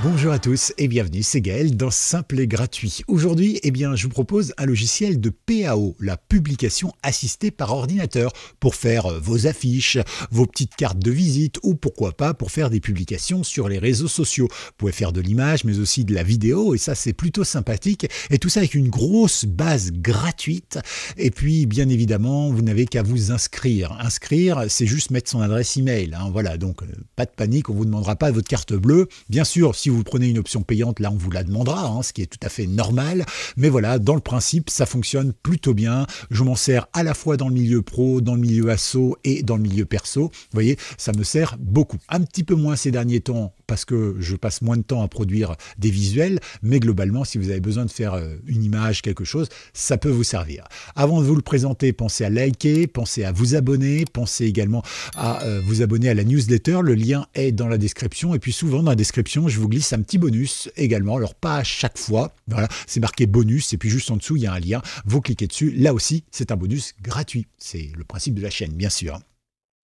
Bonjour à tous et bienvenue, c'est Gaël dans Simple et Gratuit. Aujourd'hui, je vous propose un logiciel de PAO, la publication assistée par ordinateur, pour faire vos affiches, vos petites cartes de visite ou pourquoi pas pour faire des publications sur les réseaux sociaux. Vous pouvez faire de l'image mais aussi de la vidéo et ça c'est plutôt sympathique et tout ça avec une grosse base gratuite. Et puis bien évidemment, vous n'avez qu'à vous inscrire. Inscrire, c'est juste mettre son adresse email. Voilà, donc pas de panique, on ne vous demandera pas votre carte bleue. Bien sûr, si vous prenez une option payante, là on vous la demandera, ce qui est tout à fait normal. Mais voilà, dans le principe, ça fonctionne plutôt bien. Je m'en sers à la fois dans le milieu pro, dans le milieu asso et dans le milieu perso. Vous voyez, ça me sert beaucoup. Un petit peu moins ces derniers temps parce que je passe moins de temps à produire des visuels. Mais globalement, si vous avez besoin de faire une image, quelque chose, ça peut vous servir. Avant de vous le présenter, pensez à liker, pensez à vous abonner, pensez également à vous abonner à la newsletter. Le lien est dans la description. Et puis souvent dans la description, je vous glisse un petit bonus également. Alors pas à chaque fois. Voilà, c'est marqué bonus. Et puis juste en dessous, il y a un lien. Vous cliquez dessus. Là aussi, c'est un bonus gratuit. C'est le principe de la chaîne, bien sûr.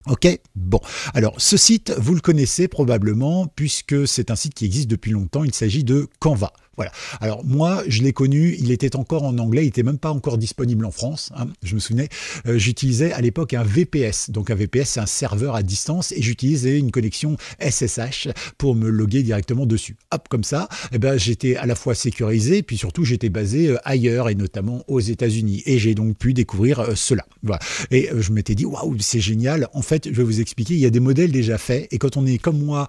Ok, bon. Alors, ce site, vous le connaissez probablement puisque c'est un site qui existe depuis longtemps. Il s'agit de Canva. Voilà. Alors moi, je l'ai connu, il était encore en anglais, il n'était même pas encore disponible en France. Je me souvenais, j'utilisais à l'époque un VPS. Donc un VPS, c'est un serveur à distance et j'utilisais une connexion SSH pour me loguer directement dessus. Hop, comme ça, j'étais à la fois sécurisé, puis surtout j'étais basé ailleurs et notamment aux États-Unis. Et j'ai donc pu découvrir cela. Voilà. Et je m'étais dit, waouh, c'est génial. En fait, je vais vous expliquer, il y a des modèles déjà faits et quand on est comme moi,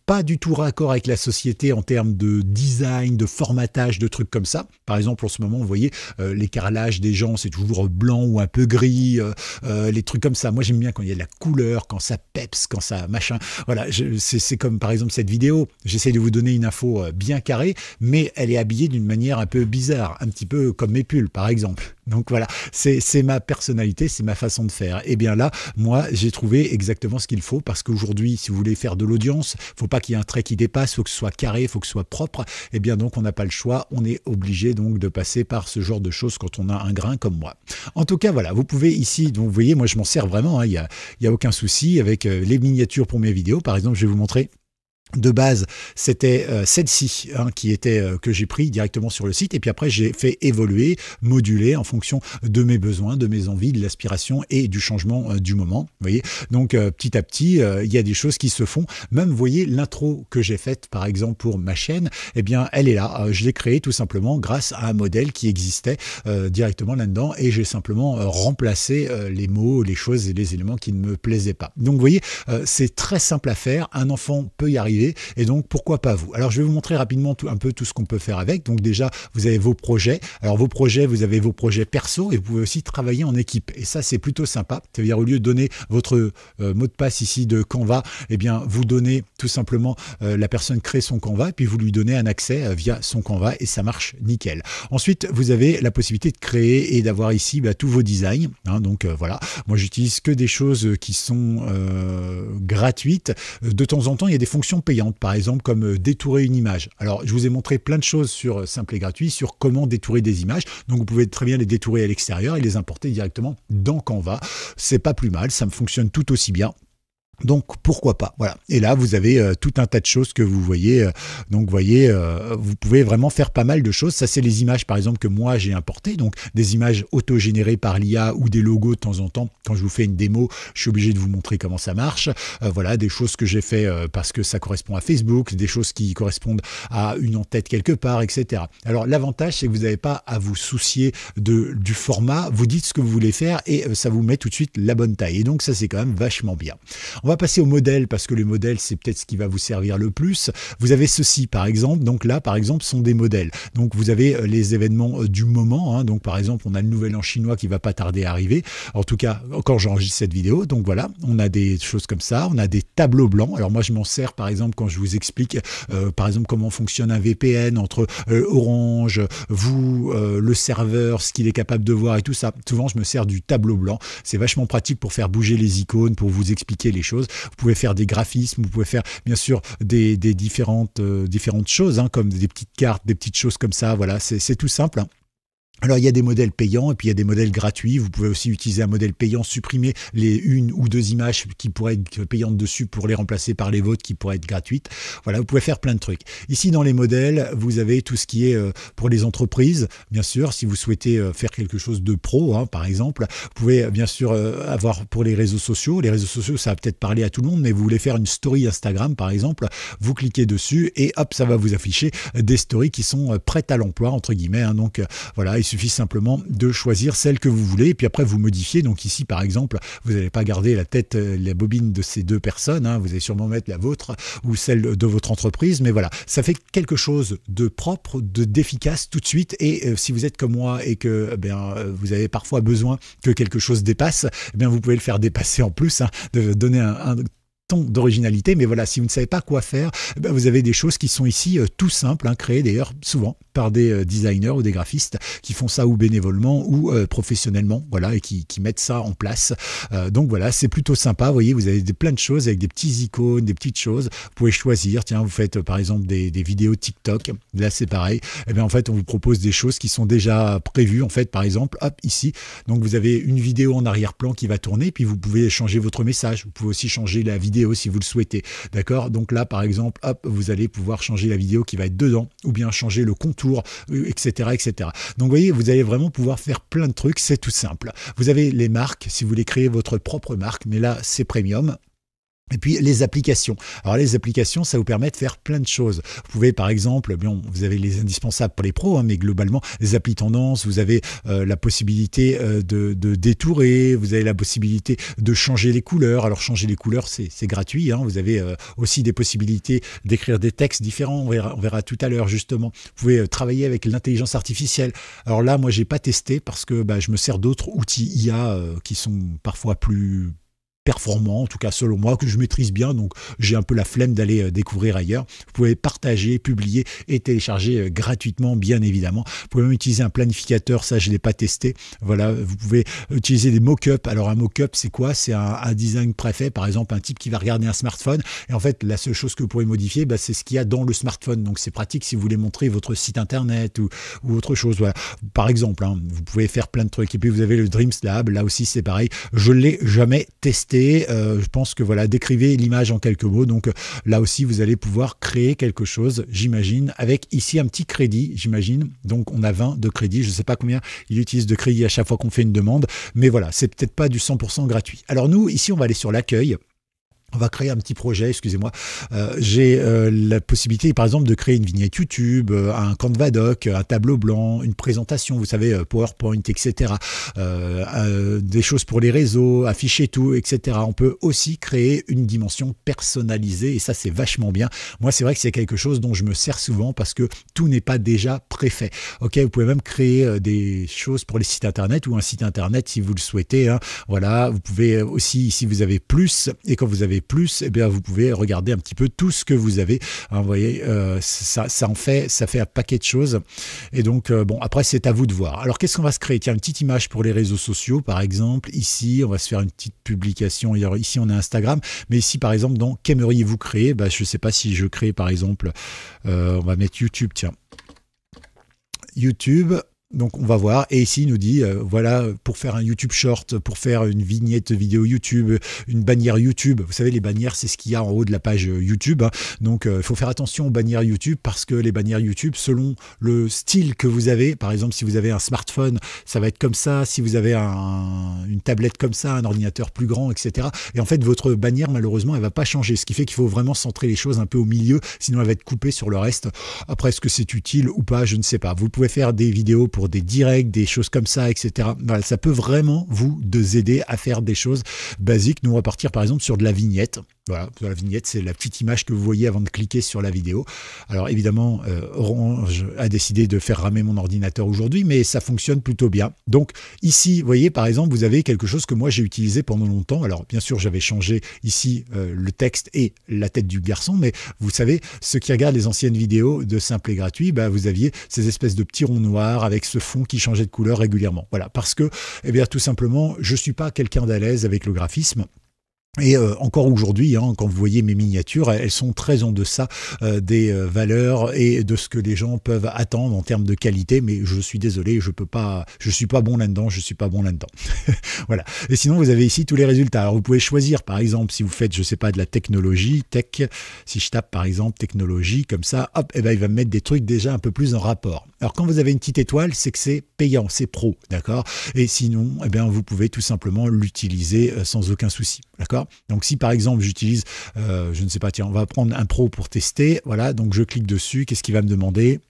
pas du tout raccord avec la société en termes de design, de formatage, de trucs comme ça. Par exemple, en ce moment, vous voyez, l'écarlage des gens, c'est toujours blanc ou un peu gris, les trucs comme ça. Moi, j'aime bien quand il y a de la couleur, quand ça peps, quand ça machin. Voilà, c'est comme par exemple cette vidéo. J'essaie de vous donner une info bien carrée, mais elle est habillée d'une manière un peu bizarre, un petit peu comme mes pulls, par exemple. Donc voilà, c'est ma personnalité, c'est ma façon de faire. Et bien là, moi, j'ai trouvé exactement ce qu'il faut parce qu'aujourd'hui, si vous voulez faire de l'audience, faut pas qu'il y ait un trait qui dépasse, faut que ce soit carré, faut que ce soit propre. Et bien donc, on n'a pas le choix, on est obligé donc de passer par ce genre de choses quand on a un grain comme moi. En tout cas, voilà, vous pouvez ici, donc vous voyez, moi je m'en sers vraiment, il y a aucun souci avec les miniatures pour mes vidéos. Par exemple, je vais vous montrer. De base, c'était celle-ci qui était que j'ai pris directement sur le site et puis après j'ai fait évoluer, moduler en fonction de mes besoins, de mes envies, de l'aspiration et du changement du moment. Vous voyez, donc petit à petit, il y a des choses qui se font. Même, vous voyez, l'intro que j'ai faite par exemple pour ma chaîne, eh bien, elle est là. Je l'ai créée tout simplement grâce à un modèle qui existait directement là-dedans et j'ai simplement remplacé les mots, les choses et les éléments qui ne me plaisaient pas. Donc, vous voyez, c'est très simple à faire. Un enfant peut y arriver. Et donc, pourquoi pas vous? Alors, je vais vous montrer rapidement un peu tout ce qu'on peut faire avec. Donc, déjà, vous avez vos projets. Alors, vos projets, vous avez vos projets perso et vous pouvez aussi travailler en équipe. Et ça, c'est plutôt sympa. Ça veut dire, au lieu de donner votre mot de passe ici de Canva, eh bien, vous donnez tout simplement, la personne crée son Canva et puis vous lui donnez un accès via son Canva et ça marche nickel. Ensuite, vous avez la possibilité de créer et d'avoir ici tous vos designs. Donc, voilà. Moi, j'utilise que des choses qui sont gratuites. De temps en temps, il y a des fonctions payantes, par exemple, comme détourer une image. Alors, je vous ai montré plein de choses sur Simple et Gratuit, sur comment détourer des images. Donc, vous pouvez très bien les détourer à l'extérieur et les importer directement dans Canva. C'est pas plus mal, ça me fonctionne tout aussi bien. Donc pourquoi pas, voilà. Et là vous avez tout un tas de choses que vous voyez. Donc vous voyez, vous pouvez vraiment faire pas mal de choses. Ça c'est les images par exemple que moi j'ai importées, donc des images auto-générées par l'IA ou des logos de temps en temps. Quand je vous fais une démo, je suis obligé de vous montrer comment ça marche. Voilà, des choses que j'ai fait parce que ça correspond à Facebook, des choses qui correspondent à une en-tête quelque part, etc. Alors l'avantage c'est que vous n'avez pas à vous soucier du format. Vous dites ce que vous voulez faire et ça vous met tout de suite la bonne taille. Et donc ça c'est quand même vachement bien. On va passer au modèle parce que le modèle, c'est peut-être ce qui va vous servir le plus. Vous avez ceci, par exemple. Donc là, par exemple, sont des modèles. Donc vous avez les événements du moment. Donc par exemple, on a le Nouvel An chinois qui va pas tarder à arriver. En tout cas, quand j'enregistre cette vidéo. Donc voilà, on a des choses comme ça. On a des tableaux blancs. Alors moi, je m'en sers, par exemple, quand je vous explique, par exemple, comment fonctionne un VPN entre Orange, vous, le serveur, ce qu'il est capable de voir et tout ça. Souvent, je me sers du tableau blanc. C'est vachement pratique pour faire bouger les icônes, pour vous expliquer les choses. Vous pouvez faire des graphismes, vous pouvez faire bien sûr des différentes choses, comme des petites cartes, des petites choses comme ça. Voilà, c'est tout simple. Alors, il y a des modèles payants et puis il y a des modèles gratuits. Vous pouvez aussi utiliser un modèle payant, supprimer les une ou deux images qui pourraient être payantes dessus pour les remplacer par les vôtres qui pourraient être gratuites. Voilà, vous pouvez faire plein de trucs. Ici, dans les modèles, vous avez tout ce qui est pour les entreprises. Bien sûr, si vous souhaitez faire quelque chose de pro, hein, par exemple, vous pouvez bien sûr avoir pour les réseaux sociaux. Les réseaux sociaux, ça va peut-être parler à tout le monde, mais vous voulez faire une story Instagram, par exemple, vous cliquez dessus et hop, ça va vous afficher des stories qui sont prêtes à l'emploi, entre guillemets. Hein. Donc, voilà, il suffit simplement de choisir celle que vous voulez et puis après vous modifiez. Donc ici par exemple, vous n'allez pas garder la tête, la bobine de ces deux personnes, hein. Vous allez sûrement mettre la vôtre ou celle de votre entreprise, mais voilà, ça fait quelque chose de propre, d'efficace tout de suite. Et si vous êtes comme moi et que vous avez parfois besoin que quelque chose dépasse, vous pouvez le faire dépasser en plus, hein, de donner un ton d'originalité. Mais voilà, si vous ne savez pas quoi faire, vous avez des choses qui sont ici tout simples, hein, créées d'ailleurs souvent par des designers ou des graphistes qui font ça ou bénévolement ou professionnellement, voilà, et qui mettent ça en place. Donc voilà, c'est plutôt sympa. Vous voyez, vous avez plein de choses avec des petits icônes, des petites choses. Vous pouvez choisir. Tiens, vous faites par exemple des vidéos TikTok. Là, c'est pareil. En fait, on vous propose des choses qui sont déjà prévues. En fait, par exemple, hop, ici. Donc, vous avez une vidéo en arrière-plan qui va tourner, puis vous pouvez changer votre message. Vous pouvez aussi changer la vidéo si vous le souhaitez. D'accord? Donc là, par exemple, hop, vous allez pouvoir changer la vidéo qui va être dedans, ou bien changer le contour, etc., etc. Donc, vous voyez, vous allez vraiment pouvoir faire plein de trucs. C'est tout simple. Vous avez les marques, si vous voulez créer votre propre marque, mais là, c'est premium. Et puis les applications. Alors les applications, ça vous permet de faire plein de choses. Vous pouvez par exemple, vous avez les indispensables pour les pros, hein, mais globalement les applis tendances, vous avez la possibilité de détourer, vous avez la possibilité de changer les couleurs. Alors changer les couleurs, c'est gratuit, hein. Vous avez aussi des possibilités d'écrire des textes différents, on verra tout à l'heure justement. Vous pouvez travailler avec l'intelligence artificielle. Alors là, moi j'ai pas testé parce que je me sers d'autres outils IA qui sont parfois plus performant, en tout cas selon moi, que je maîtrise bien, donc j'ai un peu la flemme d'aller découvrir ailleurs. Vous pouvez partager, publier et télécharger gratuitement, bien évidemment. Vous pouvez même utiliser un planificateur, ça je ne l'ai pas testé. Voilà, vous pouvez utiliser des mock-ups. Alors un mock-up, c'est quoi? C'est un design préfet, par exemple un type qui va regarder un smartphone, et en fait la seule chose que vous pourrez modifier, c'est ce qu'il y a dans le smartphone. Donc c'est pratique si vous voulez montrer votre site internet ou autre chose. Voilà. Par exemple, hein, vous pouvez faire plein de trucs. Et puis vous avez le Dreams Lab, là aussi c'est pareil. Je ne l'ai jamais testé. Je pense que voilà, décrivez l'image en quelques mots. Donc là aussi, vous allez pouvoir créer quelque chose, j'imagine, avec ici un petit crédit, j'imagine. Donc on a 20 de crédit. Je ne sais pas combien il utilise de crédit à chaque fois qu'on fait une demande, mais voilà, c'est peut-être pas du 100% gratuit. Alors nous, ici, on va aller sur l'accueil. On va créer un petit projet, excusez-moi. J'ai la possibilité, par exemple, de créer une vignette YouTube, un Canva doc, un tableau blanc, une présentation, vous savez, PowerPoint, etc. Des choses pour les réseaux, afficher tout, etc. On peut aussi créer une dimension personnalisée et ça, c'est vachement bien. Moi, c'est vrai que c'est quelque chose dont je me sers souvent parce que tout n'est pas déjà préfait. Ok, vous pouvez même créer des choses pour les sites internet ou un site internet si vous le souhaitez. Hein. Voilà, vous pouvez aussi, ici, vous avez plus et quand vous avez plus, vous pouvez regarder un petit peu tout ce que vous avez. Hein, vous voyez, ça fait un paquet de choses. Et donc, après, c'est à vous de voir. Alors, qu'est-ce qu'on va se créer? Tiens, une petite image pour les réseaux sociaux, par exemple. Ici, on va se faire une petite publication. Ici, on a Instagram. Mais ici, par exemple, dans qu'aimeriez-vous créer? Je ne sais pas si je crée, par exemple, on va mettre YouTube, tiens. YouTube. Donc on va voir, et ici il nous dit voilà, pour faire un YouTube Short, pour faire une vignette vidéo YouTube, une bannière YouTube. Vous savez, les bannières, c'est ce qu'il y a en haut de la page YouTube, hein. Donc il faut faire attention aux bannières YouTube parce que les bannières YouTube, selon le style que vous avez, par exemple si vous avez un smartphone, ça va être comme ça, si vous avez une tablette comme ça, un ordinateur plus grand, etc. Et en fait votre bannière, malheureusement, elle va pas changer, ce qui fait qu'il faut vraiment centrer les choses un peu au milieu, sinon elle va être coupée sur le reste. Après, est-ce que c'est utile ou pas, je ne sais pas. Vous pouvez faire des vidéos pour des directs, des choses comme ça, etc. Voilà, ça peut vraiment vous aider à faire des choses basiques. Nous, on va partir par exemple sur de la vignette. Voilà, la vignette, c'est la petite image que vous voyez avant de cliquer sur la vidéo. Alors évidemment, Orange a décidé de faire ramer mon ordinateur aujourd'hui, mais ça fonctionne plutôt bien. Donc ici, vous voyez, par exemple, vous avez quelque chose que moi j'ai utilisé pendant longtemps. Alors bien sûr, j'avais changé ici le texte et la tête du garçon, mais vous savez, ceux qui regardent les anciennes vidéos de Simple et Gratuit, vous aviez ces espèces de petits ronds noirs avec ce fond qui changeait de couleur régulièrement. Voilà, parce que, tout simplement, je suis pas quelqu'un d'à l'aise avec le graphisme. Et encore aujourd'hui, hein, quand vous voyez mes miniatures, elles sont très en deçà des valeurs et de ce que les gens peuvent attendre en termes de qualité. Mais je suis désolé, je peux pas, je suis pas bon là-dedans, je suis pas bon là-dedans. Voilà. Et sinon, vous avez ici tous les résultats. Alors, vous pouvez choisir, par exemple, si vous faites, je sais pas, de la technologie, tech. Si je tape, par exemple, technologie, comme ça, hop, et ben, il va me mettre des trucs déjà un peu plus en rapport. Alors, quand vous avez une petite étoile, c'est que c'est payant, c'est pro, d'accord? Et sinon, eh bien, vous pouvez tout simplement l'utiliser sans aucun souci, d'accord? Donc si par exemple j'utilise, je ne sais pas, tiens, on va prendre un pro pour tester, voilà, donc je clique dessus, qu'est-ce qu'il va me demander?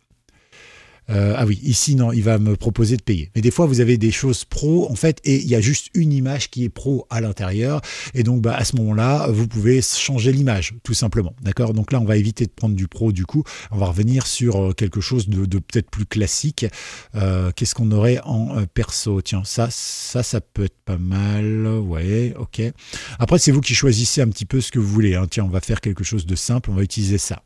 Ah oui, ici non, il va me proposer de payer. Mais des fois vous avez des choses pro en fait et il y a juste une image qui est pro à l'intérieur et donc à ce moment-là vous pouvez changer l'image tout simplement, d'accord? Donc là on va éviter de prendre du pro du coup, on va revenir sur quelque chose de peut-être plus classique. Qu'est-ce qu'on aurait en perso? Tiens, ça peut être pas mal, ouais, ok. Après c'est vous qui choisissez un petit peu ce que vous voulez, hein. Tiens, on va faire quelque chose de simple, on va utiliser ça.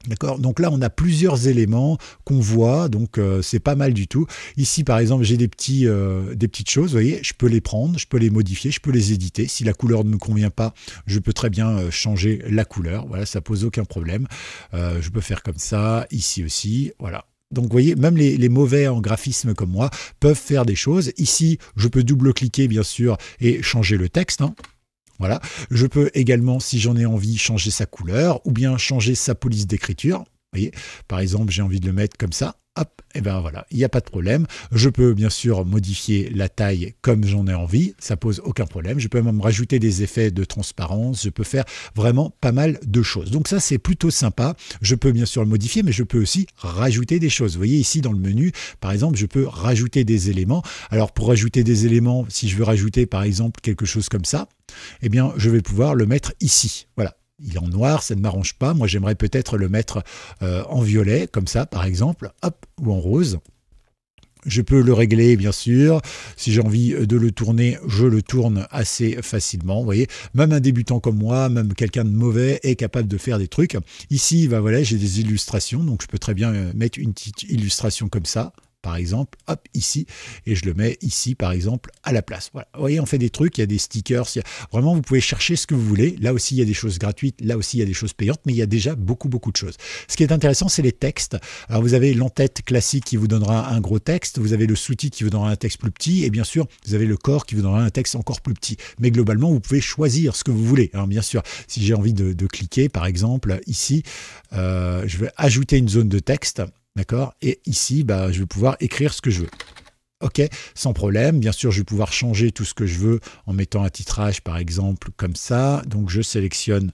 D'accord, donc là on a plusieurs éléments qu'on voit, donc c'est pas mal du tout. Ici par exemple j'ai des petites choses, vous voyez, je peux les prendre, je peux les modifier, je peux les éditer. Si la couleur ne me convient pas, je peux très bien changer la couleur, voilà, ça pose aucun problème. Je peux faire comme ça, ici aussi, voilà. Donc vous voyez, même les mauvais en graphisme comme moi peuvent faire des choses. Ici je peux double-cliquer bien sûr et changer le texte, hein. Voilà. Je peux également, si j'en ai envie, changer sa couleur ou bien changer sa police d'écriture. Vous voyez, par exemple, j'ai envie de le mettre comme ça. Hop, et ben voilà, il n'y a pas de problème. Je peux bien sûr modifier la taille comme j'en ai envie, ça pose aucun problème. Je peux même rajouter des effets de transparence, je peux faire vraiment pas mal de choses. Donc ça c'est plutôt sympa. Je peux bien sûr le modifier, mais je peux aussi rajouter des choses. Vous voyez ici dans le menu, par exemple, je peux rajouter des éléments. Alors pour rajouter des éléments, si je veux rajouter par exemple quelque chose comme ça, eh bien je vais pouvoir le mettre ici. Voilà. Il est en noir, ça ne m'arrange pas. Moi, j'aimerais peut-être le mettre en violet, comme ça, par exemple, hop, ou en rose. Je peux le régler, bien sûr. Si j'ai envie de le tourner, je le tourne assez facilement. Vous voyez, même un débutant comme moi, même quelqu'un de mauvais est capable de faire des trucs. Ici, bah voilà, j'ai des illustrations, donc je peux très bien mettre une petite illustration comme ça. Par exemple, hop, ici, et je le mets ici, par exemple, à la place. Voilà. Vous voyez, on fait des trucs, il y a des stickers, vraiment, vous pouvez chercher ce que vous voulez. Là aussi, il y a des choses gratuites, là aussi, il y a des choses payantes, mais il y a déjà beaucoup de choses. Ce qui est intéressant, c'est les textes. Alors, vous avez l'entête classique qui vous donnera un gros texte, vous avez le sous-titre qui vous donnera un texte plus petit, et bien sûr, vous avez le corps qui vous donnera un texte encore plus petit. Mais globalement, vous pouvez choisir ce que vous voulez. Alors, bien sûr, si j'ai envie de cliquer, par exemple, ici, je vais ajouter une zone de texte. D'accord? Et ici, je vais pouvoir écrire ce que je veux. Ok, sans problème. Bien sûr, je vais pouvoir changer tout ce que je veux en mettant un titrage, par exemple, comme ça. Donc, je sélectionne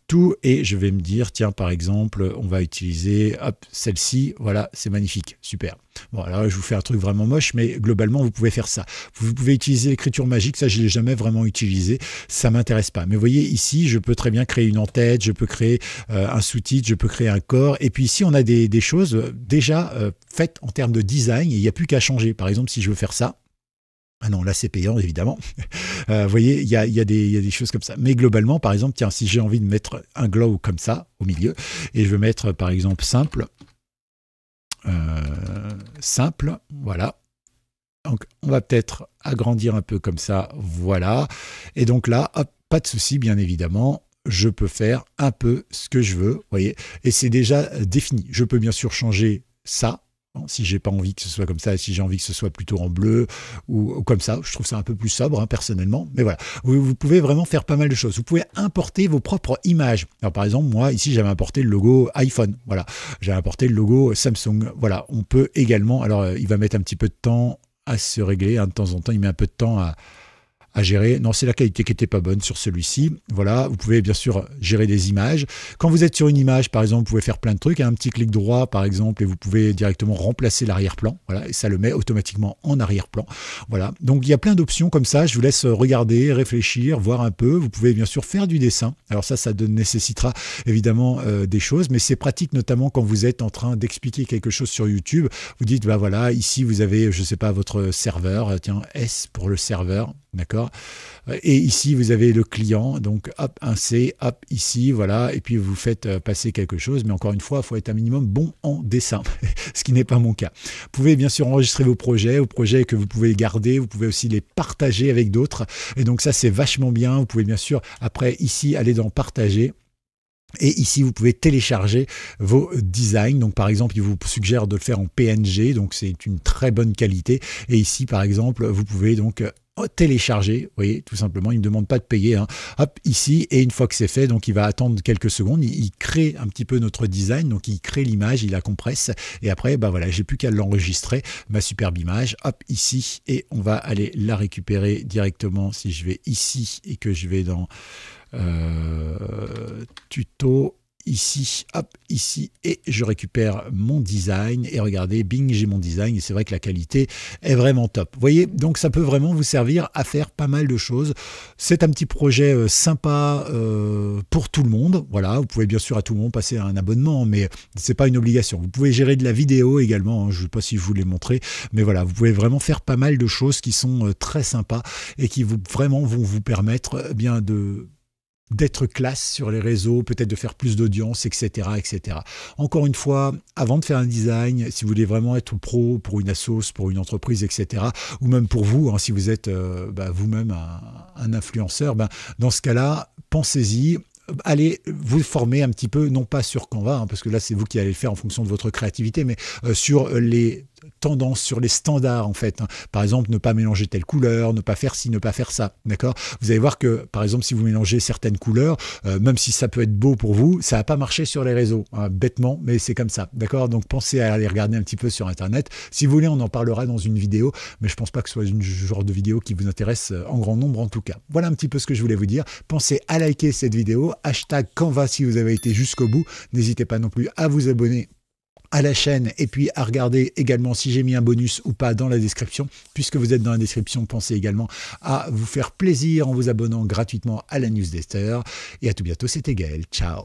tout et je vais me dire, tiens, par exemple, on va utiliser celle-ci. Voilà, c'est magnifique, super. Bon, alors je vous fais un truc vraiment moche, mais globalement, vous pouvez faire ça. Vous pouvez utiliser l'écriture magique, ça, je ne l'ai jamais vraiment utilisé, ça ne m'intéresse pas. Mais vous voyez, ici, je peux très bien créer une en-tête, je peux créer un sous-titre, je peux créer un corps. Et puis ici, on a des choses déjà faites en termes de design, et il n'y a plus qu'à changer. Par exemple, si je veux faire ça, ah non, là c'est payant évidemment. Vous voyez, il y a des choses comme ça. Mais globalement, par exemple, tiens, si j'ai envie de mettre un glow comme ça au milieu, et je veux mettre par exemple simple, voilà. Donc on va peut-être agrandir un peu comme ça, voilà. Et donc là, hop, pas de souci, bien évidemment. Je peux faire un peu ce que je veux, vous voyez. Et c'est déjà défini. Je peux bien sûr changer ça. Si j'ai pas envie que ce soit comme ça, si j'ai envie que ce soit plutôt en bleu ou comme ça, je trouve ça un peu plus sobre hein, personnellement. Mais voilà, vous pouvez vraiment faire pas mal de choses. Vous pouvez importer vos propres images. Alors par exemple, moi ici j'avais importé le logo iPhone. Voilà, j'ai importé le logo Samsung. Voilà, on peut également. Alors il va mettre un petit peu de temps à se régler. Hein, de temps en temps, il met un peu de temps à gérer. Non, c'est la qualité qui n'était pas bonne sur celui-ci. Voilà, vous pouvez bien sûr gérer des images. Quand vous êtes sur une image, par exemple, vous pouvez faire plein de trucs. Un petit clic droit, par exemple, et vous pouvez directement remplacer l'arrière-plan. Voilà, et ça le met automatiquement en arrière-plan. Voilà, donc il y a plein d'options comme ça. Je vous laisse regarder, réfléchir, voir un peu. Vous pouvez bien sûr faire du dessin. Alors ça nécessitera évidemment des choses, mais c'est pratique notamment quand vous êtes en train d'expliquer quelque chose sur YouTube. Vous dites, voilà, ici vous avez, je sais pas, votre serveur. Tiens, S pour le serveur. D'accord? Et ici, vous avez le client, donc hop, un C, hop, ici, voilà, et puis vous faites passer quelque chose, mais encore une fois, il faut être un minimum bon en dessin, ce qui n'est pas mon cas. Vous pouvez bien sûr enregistrer vos projets que vous pouvez garder, vous pouvez aussi les partager avec d'autres, et donc ça, c'est vachement bien. Vous pouvez bien sûr, après, ici, aller dans partager. Et ici, vous pouvez télécharger vos designs. Donc, par exemple, il vous suggère de le faire en PNG. Donc, c'est une très bonne qualité. Et ici, par exemple, vous pouvez donc télécharger. Vous voyez, tout simplement, il ne me demande pas de payer. Hein. Hop, ici. Et une fois que c'est fait, donc, il va attendre quelques secondes. Il crée un petit peu notre design. Donc, il crée l'image, il la compresse. Et après, bah voilà, j'ai plus qu'à l'enregistrer, ma superbe image. Hop, ici. Et on va aller la récupérer directement. Si je vais ici et que je vais dans tuto, ici, hop, ici, et je récupère mon design, et regardez, bing, j'ai mon design, et c'est vrai que la qualité est vraiment top. Vous voyez, donc ça peut vraiment vous servir à faire pas mal de choses. C'est un petit projet sympa pour tout le monde. Voilà, vous pouvez bien sûr à tout le monde passer un abonnement, mais c'est pas une obligation. Vous pouvez gérer de la vidéo également, hein. Je ne sais pas si je vous l'ai montré, mais voilà, vous pouvez vraiment faire pas mal de choses qui sont très sympas, et qui vraiment vont vous permettre bien d'être classe sur les réseaux, peut-être de faire plus d'audience, etc., etc. Encore une fois, avant de faire un design, si vous voulez vraiment être pro pour une assoce, pour une entreprise, etc., ou même pour vous, hein, si vous êtes vous-même un influenceur, dans ce cas-là, pensez-y. Allez vous former un petit peu, non pas sur Canva, hein, parce que là c'est vous qui allez le faire en fonction de votre créativité, mais sur les tendances, sur les standards en fait. Hein. Par exemple, ne pas mélanger telle couleur, ne pas faire ci, ne pas faire ça. D'accord? Vous allez voir que, par exemple, si vous mélangez certaines couleurs, même si ça peut être beau pour vous, ça va pas marcher sur les réseaux, hein, bêtement, mais c'est comme ça. D'accord? Donc pensez à aller regarder un petit peu sur Internet. Si vous voulez, on en parlera dans une vidéo, mais je pense pas que ce soit une genre de vidéo qui vous intéresse en grand nombre en tout cas. Voilà un petit peu ce que je voulais vous dire. Pensez à liker cette vidéo, hashtag Canva si vous avez été jusqu'au bout. N'hésitez pas non plus à vous abonner à la chaîne et puis à regarder également si j'ai mis un bonus ou pas dans la description. Puisque vous êtes dans la description, pensez également à vous faire plaisir en vous abonnant gratuitement à la newsletter. Et à tout bientôt, c'était Gaël. Ciao.